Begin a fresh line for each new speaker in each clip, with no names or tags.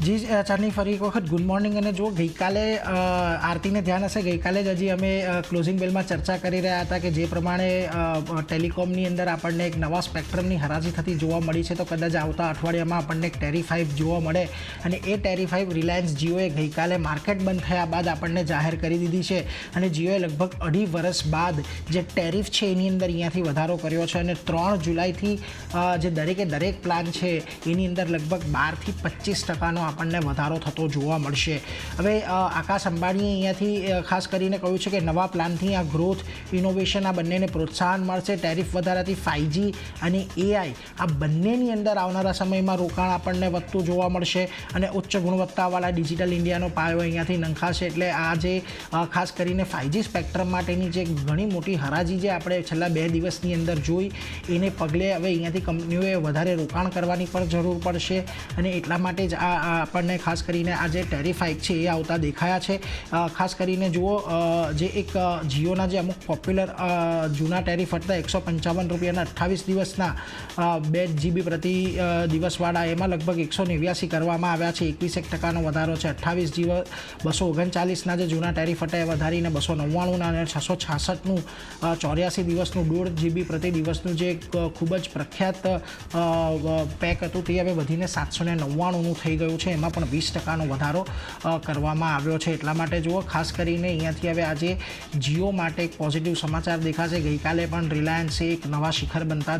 જી ચારની ફરી એક વખત ગુડ મોર્નિંગ. અને જો ગઈકાલે આરતીને ધ્યાન હશે, ગઈકાલે જ હજી અમે ક્લોઝિંગ બેલમાં ચર્ચા કરી રહ્યા હતા કે જે પ્રમાણે ટેલિકોમની અંદર આપણને એક નવા સ્પેક્ટ્રમની હરાજી થતી જોવા મળી છે, તો કદાચ આવતા અઠવાડિયામાં આપણને એક ટેરી 5 જોવા મળે. અને એ ટેરી 5 રિલાયન્સ જીઓએ ગઈકાલે માર્કેટ બંધ થયા બાદ આપણને જાહેર કરી દીધી છે. અને જીઓએ લગભગ 2.5 વર્ષ બાદ જે ટેરિફ છે એની અંદર અહીંયાથી વધારો કર્યો છે. અને 3 જુલાઈથી જે દરેક પ્લાન છે એની અંદર લગભગ 12 થી 25% આપણને વધારો થતો જોવા મળશે. હવે આકાશ અંબાણીએ અહીંયાથી ખાસ કરીને કહ્યું છે કે નવા પ્લાનથી આ ગ્રોથ, ઇનોવેશન આ બંનેને પ્રોત્સાહન મળશે. ટેરિફ વધારાથી 5G અને AI આ બંનેની અંદર આવનારા સમયમાં રોકાણ આપણને વધતું જોવા મળશે. અને ઉચ્ચ ગુણવત્તાવાળા ડિજિટલ ઇન્ડિયાનો પાયો અહીંયાથી નંખાશે. એટલે આ જે ખાસ કરીને 5G સ્પેક્ટ્રમ માટેની જે ઘણી મોટી હરાજી જે આપણે છેલ્લા 2 દિવસની અંદર જોઈ, એને પગલે હવે અહીંયાથી કંપનીઓએ વધારે રોકાણ કરવાની પણ જરૂર પડશે. અને એટલા માટે જ આ આપણને ખાસ કરીને આ જે ટેરિફ હાઇક છે એ આવતા દેખાયા છે. ખાસ કરીને જુઓ, જે એક જીઓના જે અમુક પોપ્યુલર જૂના ટેરિફ હતા ₹155 28 દિવસના 2 GB પ્રતિ દિવસવાળા, એમાં લગભગ 189 કરવામાં આવ્યા છે, 21% વધારો છે. 28 GB 239ના જે જૂના ટેરિફ હતા એ વધારીને 299ના અને 666નું 84 દિવસનું 1.5 GB પ્રતિ દિવસનું જે ખૂબ જ પ્રખ્યાત પેક હતું તે હવે વધીને 799નું થઈ ગયું છે. એમાં પણ 20%નો વધારો કરવામાં આવ્યો છે. એટલા માટે જુઓ, ખાસ કરીને અહીંયાથી હવે આજે જીઓ માટે એક પોઝિટિવ સમાચાર દેખાશે. ગઈકાલે પણ રિલાયન્સે એક નવા શિખર બનતા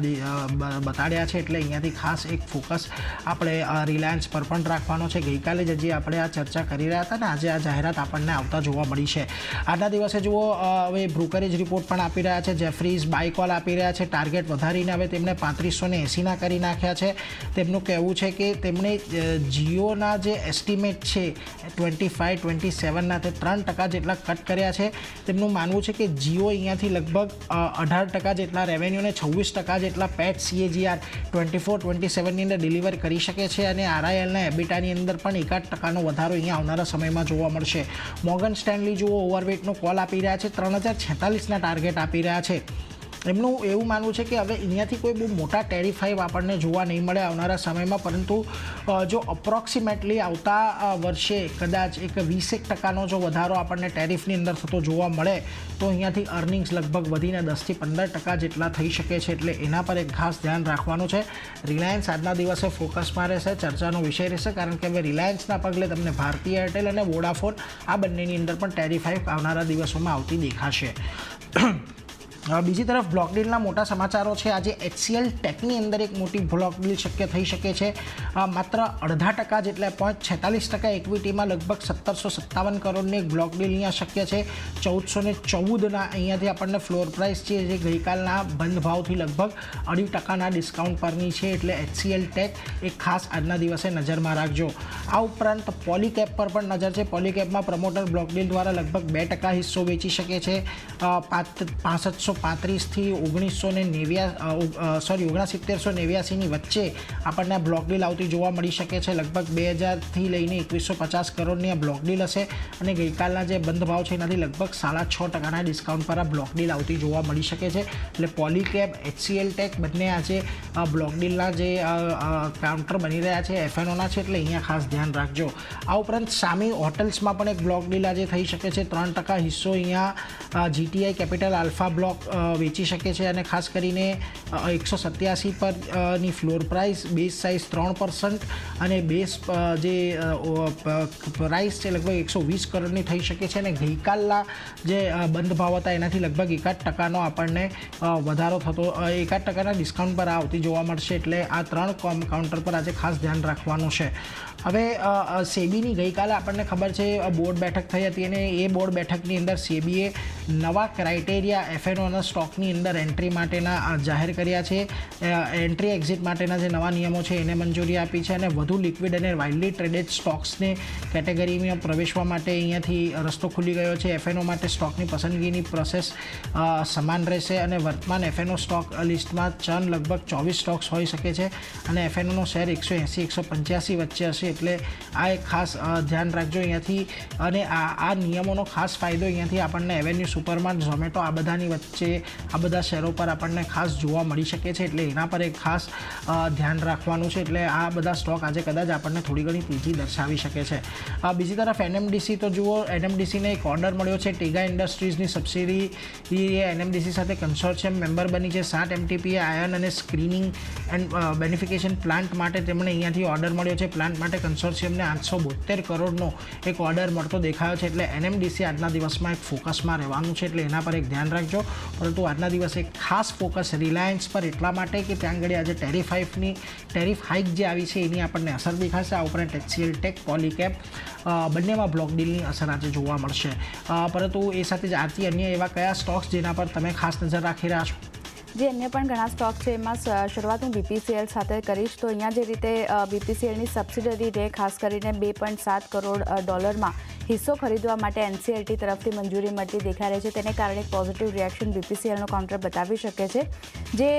બતાડ્યા છે. એટલે અહીંયાથી ખાસ એક ફોકસ આપણે રિલાયન્સ પર પણ રાખવાનો છે. ગઈકાલે જ હજી આપણે આ ચર્ચા કરી રહ્યા હતા ને આજે આ જાહેરાત આપણને આવતા જોવા મળી છે. આજના દિવસે જુઓ, હવે બ્રોકરેજ રિપોર્ટ પણ આપી રહ્યા છે. જેફરીઝ બાય કોલ આપી રહ્યા છે. ટાર્ગેટ વધારીને હવે તેમણે 3580ના કરી નાખ્યા છે. તેમનું કહેવું છે કે તેમણે જીઓના જે એસ્ટિમેટ છે 25-27ના તે 3% જેટલા કટ કર્યા છે. તેમનું માનવું છે કે જીઓ અહીંયાથી લગભગ 18% જેટલા રેવન્યુ અને 26% જેટલા પેટ CAGR 24-27ની અંદર ડિલિવર કરી શકે છે. અને RILના એબિટાની અંદર પણ 1% વધારો અહીંયા આવનારા સમયમાં જોવા મળશે. મોર્ગન સ્ટેનલી જુઓ, ઓવરવેટનો કોલ આપી રહ્યા છે. 3046ના ટાર્ગેટ આપી રહ્યા છે. એમનું એવું માનવું છે કે હવે અહીંયાથી કોઈ બહુ મોટા ટેરિફ હાઇક આપણને જોવા નહીં મળે આવનારા સમયમાં, પરંતુ જો અપ્રોક્સિમેટલી આવતા વર્ષે કદાચ એક 20% જો વધારો આપણને ટેરિફની અંદર થતો જોવા મળે તો અહીંયાથી અર્નિંગ્સ લગભગ વધીને 10 થી 15% જેટલા થઈ શકે છે. એટલે એના પર એક ખાસ ધ્યાન રાખવાનું છે. રિલાયન્સ આજના દિવસે ફોકસમાં રહેશે, ચર્ચાનો વિષય રહેશે, કારણ કે હવે રિલાયન્સના પગલે તમને ભારતી એરટેલ અને વોડાફોન આ બંનેની અંદર પણ ટેરિફ હાઇક આવનારા દિવસોમાં આવતી દેખાશે. બીજી તરફ બ્લોક ડીલના મોટા સમાચારો છે. આજે HCL ટેકની અંદર એક મોટી બ્લોક ડીલ શક્ય થઈ શકે છે. માત્ર 0.5% જેટલા 0.46% ઇક્વિટીમાં લગભગ 1757 કરોડની એક બ્લોક ડીલ અહીંયા શક્ય છે. 1414ના અહીંયાથી આપણને ફ્લોર પ્રાઇસ છે, જે ગઈકાલના બંધ ભાવથી લગભગ 2.5%ના ડિસ્કાઉન્ટ પરની છે. એટલે HCL ટેક એક ખાસ આજના દિવસે નજરમાં રાખજો. આ ઉપરાંત પોલીકેપ પર પણ નજર છે. પોલીકેપમાં પ્રમોટર બ્લોક ડીલ દ્વારા લગભગ 2% હિસ્સો વેચી શકે છે. 6535થી 1989ની વચ્ચે આપણને આ બ્લોક ડીલ આવતી જોવા મળી શકે છે. લગભગ 2000થી લઈને 2150 કરોડની આ બ્લોક ડીલ હશે. અને ગઈકાલના જે બંધ ભાવ છે એનાથી લગભગ 6.5%ના ડિસ્કાઉન્ટ પર આ બ્લોક ડીલ આવતી જોવા મળી શકે છે. એટલે પોલીકેપ, HCL ટેક બંને આજે બ્લોક ડીલના જે કાઉન્ટર બની રહ્યા છે FNOના છે. એટલે અહીંયા ખાસ ધ્યાન રાખજો. આ ઉપરાંત સામી હોટલ્સમાં પણ એક બ્લોક ડીલ આજે થઈ શકે છે. 3% હિસ્સો અહીંયા GTI કેપિટલ આલ્ફા બ્લોક વેચી શકે છે. અને ખાસ કરીને 187 પરની ફ્લોર પ્રાઇસ, બેઝ સાઇઝ 3% અને બેઝ જે પ્રાઇસ છે લગભગ 120 કરોડની થઈ શકે છે. અને ગઈકાલના જે બંધ ભાવ હતા એનાથી લગભગ 1% આપણને વધારો થતો, 1% ડિસ્કાઉન્ટ પર આવતી જોવા મળશે. એટલે આ 3 કાઉન્ટર પર આજે ખાસ ધ્યાન રાખવાનું છે. હવે સેબીની ગઈકાલે આપણને ખબર છે બોર્ડ બેઠક થઈ હતી અને એ બોર્ડ બેઠકની અંદર સેબીએ નવા ક્રાઇટેરિયા FNOના સ્ટોકની અંદર એન્ટ્રી માટેના જાહેર કર્યા છે. એન્ટ્રી એક્ઝિટ માટેના જે નવા નિયમો છે એને મંજૂરી આપી છે. અને વધુ લિક્વિડ અને વાઇડલી ટ્રેડેડ સ્ટોક્સને કેટેગરીમાં પ્રવેશવા માટે અહીંયાથી રસ્તો ખુલી ગયો છે. FNO માટે સ્ટોકની પસંદગીની પ્રોસેસ સમાન રહેશે. અને વર્તમાન FNO સ્ટોક લિસ્ટમાં ચર્ન લગભગ 24 સ્ટોક્સ હોઈ શકે છે. અને FNOનો શેર 180-185 વચ્ચે હશે. એટલે આ એક ખાસ ધ્યાન રાખજો અહીંયાથી. અને આ નિયમોનો ખાસ ફાયદો અહીંયાથી આપણને એવેન્યુ, સુપરમાર્ટ, ઝોમેટો આ બધાની વચ્ચે છે આ બધા શેરો પર આપણને ખાસ જોવા મળી શકે છે, એટલે એના પર એક ખાસ ધ્યાન રાખવાનું છે. એટલે આ બધા સ્ટોક આજે કદાચ આપણને થોડી ઘણી તેજી દર્શાવી શકે છે. બીજી તરફ એનએમડીસી તો જુઓ, એનએમડીસીને એક ઓર્ડર મળ્યો છે. ટેગા ઇન્ડસ્ટ્રીઝની સબસિડી એનએમડીસી સાથે કન્સોર્શિયમ મેમ્બર બની છે. 7 MTPA આયન અને સ્ક્રીનિંગ એન્ડ બેનિફિકેશન પ્લાન્ટ માટે તેમણે અહીંયાથી ઓર્ડર મળ્યો છે. પ્લાન્ટ માટે કન્સોર્શિયમને 872 કરોડનો એક ઓર્ડર મળતો દેખાયો છે. એટલે એનએમડીસી આજના દિવસમાં એક ફોકસમાં રહેવાનું છે, એટલે એના પર એક ધ્યાન રાખજો. પરંતુ આજના દિવસે એક ખાસ ફોકસ રિલાયન્સ પર એટલા માટે કે ત્યાં આગળ આજે ટેરિફ હાઇક જે આવી છે એની આપણને અસર દેખાશે. આ ઉપરાંત HCL ટેક, પોલીકેપ બંનેમાં બ્લોક ડીલની અસર આજે જોવા મળશે. પરંતુ એ સાથે જ આરતી અન્ય એવા કયા સ્ટોક્સ જેના પર તમે ખાસ નજર રાખી રહ્યા છો?
જે અન્ય પણ ઘણા સ્ટોક છે, એમાં શરૂઆત હું BPCL સાથે કરીશ. તો અહીંયા જે રીતે BPCLની સબસિડરીને ખાસ કરીને $2.7 કરોડ હિસ્સો ખરીદવા માટે NCLT તરફથી મંજૂરી મળતી દેખાઈ રહી છે. તેને કારણે એક પોઝિટિવ રિએક્શન BPCLનો કાઉન્ટર બતાવી શકે છે. જે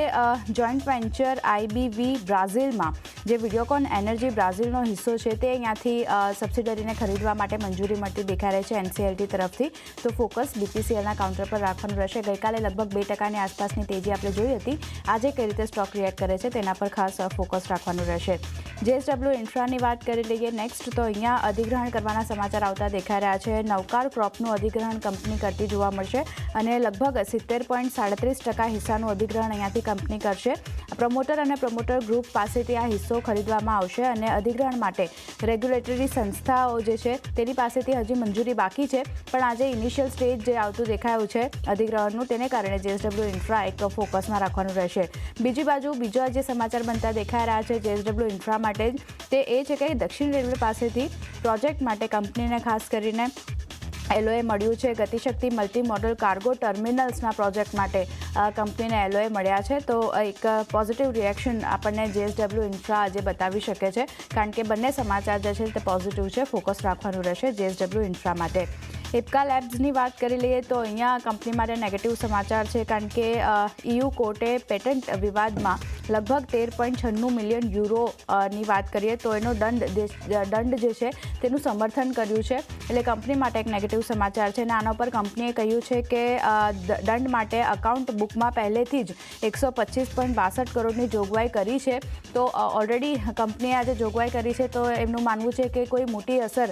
જોઈન્ટ વેન્ચર IBV બ્રાઝિલમાં જે વિડીયોકોન એનર્જી બ્રાઝિલનો હિસ્સો છે તે અહીંયાથી સબસિડરીને ખરીદવા માટે મંજૂરી મળતી દેખાઈ રહી છે NCLT તરફથી. તો ફોકસ BPCLના કાઉન્ટર પર રાખવાનું રહેશે. ગઈકાલે લગભગ 2% આસપાસની તેજી આપણે જોઈ હતી. આજે કઈ રીતે સ્ટોક રિએક્ટ કરે છે તેના પર ખાસ ફોકસ રાખવાનું રહેશે. JSW ઇન્ફ્રાની વાત કરી લઈએ નેક્સ્ટ. તો અહીંયા અધિગ્રહણ કરવાના સમાચાર આવતા દેખાઈ રહ્યા છે. નવકાર ક્રોપનું અધિગ્રહણ કંપની કરતી જોવા મળશે અને લગભગ 70.37% હિસ્સાનું અધિગ્રહણ અહીંયાથી કંપની કરશે. પ્રમોટર અને પ્રમોટર ગ્રુપ પાસેથી આ હિસ્સો ખરીદવામાં આવશે અને અધિગ્રહણ માટે રેગ્યુલેટરી સંસ્થાઓ જે છે તેની પાસેથી હજી મંજૂરી બાકી છે. પણ આજે ઇનિશિયલ સ્ટેજ જે આવતું દેખાયું છે અધિગ્રહણનું, તેને કારણે JSW ઇન્ફ્રા એક ફોકસમાં રાખવાનું રહેશે. બીજી બાજુ બીજા જે સમાચાર બનતા દેખાઈ રહ્યા છે JSW ઇન્ફ્રા માટે તે એ છે કે દક્ષિણ રેલવે પાસેથી પ્રોજેક્ટ માટે કંપનીને ખાસ કરીને LOA મળ્યું છે. Gatishakti multi modal cargo ટર્મિનલ્સના project માટે કંપનીને LOA મળ્યા છે. તો એક પોઝિટિવ રિએક્શન આપણને JSW ઇન્ફ્રા આજે બતાવી શકે છે, કારણ કે બંને સમાચાર જે છે તે પોઝિટિવ છે. ફોકસ રાખવાનું રહેશે JSW ઇન્ફ્રા માટે. ઇપ્કા લેબ્સની વાત કરી લઈએ તો અહીંયા કંપની માટે નેગેટિવ સમાચાર છે, કારણ કે EU કોર્ટે પેટન્ટ વિવાદમાં લગભગ 13.96 મિલિયન યુરોની વાત કરીએ તો એનો દંડ જે છે તેનું સમર્થન કર્યું છે. એટલે કંપની માટે એક નેગેટિવ સમાચાર છે. અને આના પર કંપનીએ કહ્યું છે કે દંડ માટે અકાઉન્ટ બુકમાં પહેલેથી જ 125.62 કરોડની જોગવાઈ કરી છે. તો ઓલરેડી કંપનીએ આજે જોગવાઈ કરી છે, તો એમનું માનવું છે કે કોઈ મોટી અસર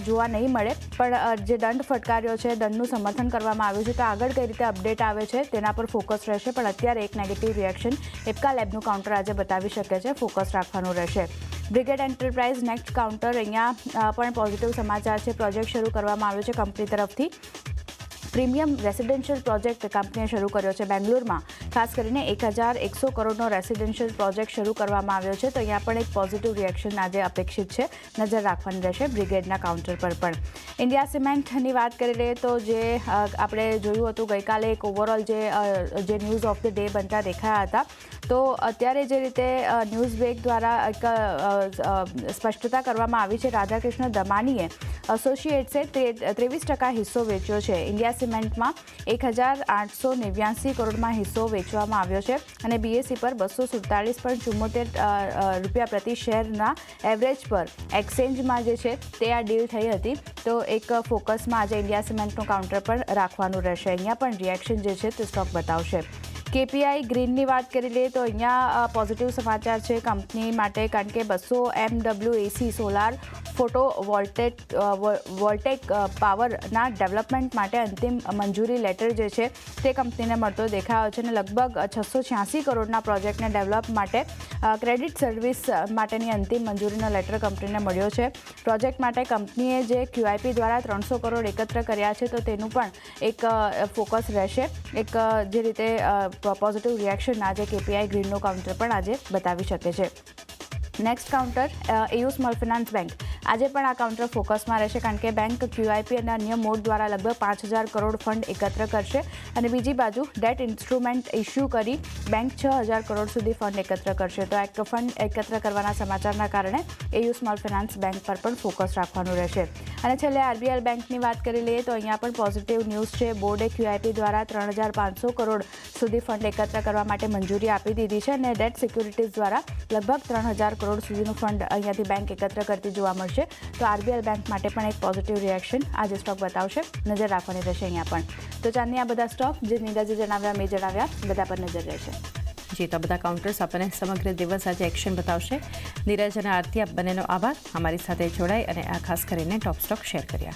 જોવા નહીં મળે. પણ જે દંડ ફટકાર્યો છે, દંડનું સમર્થન કરવામાં આવ્યું છે, તો આગળ કઈ રીતે અપડેટ આવે છે તેના પર ફોકસ રહેશે. પણ અત્યારે એક નેગેટિવ રિએક્શન ઇપ્કા લેબનું કાઉન્ટર આજે બતાવી શકે છે. ફોકસ રાખવાનું રહેશે. બ્રિગેડ એન્ટરપ્રાઇઝ નેક્સ્ટ કાઉન્ટર, અહીંયા પણ પોઝિટિવ સમાચાર છે. પ્રોજેક્ટ શરૂ કરવામાં આવ્યો છે કંપની તરફથી. પ્રીમિયમ રેસિડેન્શિયલ પ્રોજેક્ટ કંપનીએ શરૂ કર્યો છે બેંગ્લોરમાં. ખાસ કરીને 1100 કરોડનો રેસિડેન્શિયલ પ્રોજેક્ટ શરૂ કરવામાં આવ્યો છે. તો અહીંયા પણ એક પોઝિટિવ રિએક્શન આજે અપેક્ષિત છે. નજર રાખવાની રહેશે બ્રિગેડના કાઉન્ટર પર પણ. ઇન્ડિયા સિમેન્ટની વાત કરી લઈએ તો જે આપણે જોયું હતું ગઈકાલે એક ઓવરઓલ જે ન્યૂઝ ઓફ ધ ડે બનતા દેખાયા હતા. તો અત્યારે જે રીતે ન્યૂઝ બ્રેક દ્વારા એક સ્પષ્ટતા કરવામાં આવી છે, રાધાકૃષ્ણ દમાનીએ એસોસિએટ્સે 23% હિસ્સો વેચ્યો છે. ઇન્ડિયા સિમેન્ટમાં 1889 કરોડમાં હિસ્સો વેચવામાં આવ્યો છે અને BSE પર 247.74 રૂપિયા પ્રતિ શેરના એવરેજ પર એક્સચેન્જમાં જે છે તે આ ડીલ થઈ હતી. તો એક ફોકસમાં આજે ઇન્ડિયા સિમેન્ટનું કાઉન્ટર પર રાખવાનું રહેશે. અહીંયા પણ રિએક્શન જે છે તે સ્ટોક બતાવશે. KPI ગ્રીનની વાત કરી લઈએ તો અહીંયા પોઝિટિવ સમાચાર છે કંપની માટે, કારણ કે 200 MW AC સોલાર ફોટો વોલ્ટેક પાવરના ડેવલપમેન્ટ માટે અંતિમ મંજૂરી લેટર જે છે તે કંપનીને મળતો દેખાયો છે. અને લગભગ 686 કરોડના પ્રોજેક્ટને ડેવલપ માટે ક્રેડિટ સર્વિસ માટેની અંતિમ મંજૂરીનો લેટર કંપનીને મળ્યો છે. પ્રોજેક્ટ માટે કંપનીએ જે QIP દ્વારા 300 કરોડ એકત્ર કર્યા છે, તો તેનું પણ એક ફોકસ રહેશે. એક જે રીતે પોઝિટિવ રિએક્શન આજે KPI ગ્રીનનો કાઉન્ટર પણ આજે બતાવી શકે છે. Next counter EU small finance bank. આજે પણ આ કાઉન્ટર ફોકસમાં રહેશે, કારણ કે બેંક QIP અને અન્ય મોડ દ્વારા લગભગ 5000 કરોડ ફંડ એકત્ર કરશે. અને બીજી બાજુ ડેટ ઇન્સ્ટ્રુમેન્ટ ઇસ્યુ કરી બેંક 6000 કરોડ સુધી ફંડ એકત્ર કરશે. તો એક ફંડ એકત્ર કરવાના સમાચારના કારણે EU સ્મોલ ફિનાન્સ બેંક પર પણ ફોકસ રાખવાનું રહેશે. અને છેલ્લે RBL બેંકની વાત કરી લઈએ તો અહીંયા પણ પોઝિટિવ ન્યૂઝ છે. બોર્ડે QIP દ્વારા 3500 કરોડ સુધી ફંડ એકત્ર કરવા માટે મંજૂરી આપી દીધી છે અને ડેટ સિક્યુરિટીઝ દ્વારા લગભગ 3000 કરોડ સુધીનું ફંડ અહીંયાથી બેંક એકત્ર કરતી જોવા મળશે. રહેશે. તો આરબીએલ બેંક માટે પણ એક પોઝિટિવ રિએક્શન આજે સ્ટોક બતાવશે. નજર રાખવાની રહેશે અહીંયા પણ. તો ચાંદની આ બધા સ્ટોક જે નીરજે જણાવ્યા મેં જણાવ્યા બધા પર નજર રહેશે.
જી, તો બધા કાઉન્ટર્સ આપણને સમગ્ર દિવસ આજે એક્શન બતાવશે. નીરજ અને આરતી આપ બંનેનો આભાર અમારી સાથે જોડાઈ અને આ ખાસ કરીને ટોપ સ્ટોક શેર કર્યા.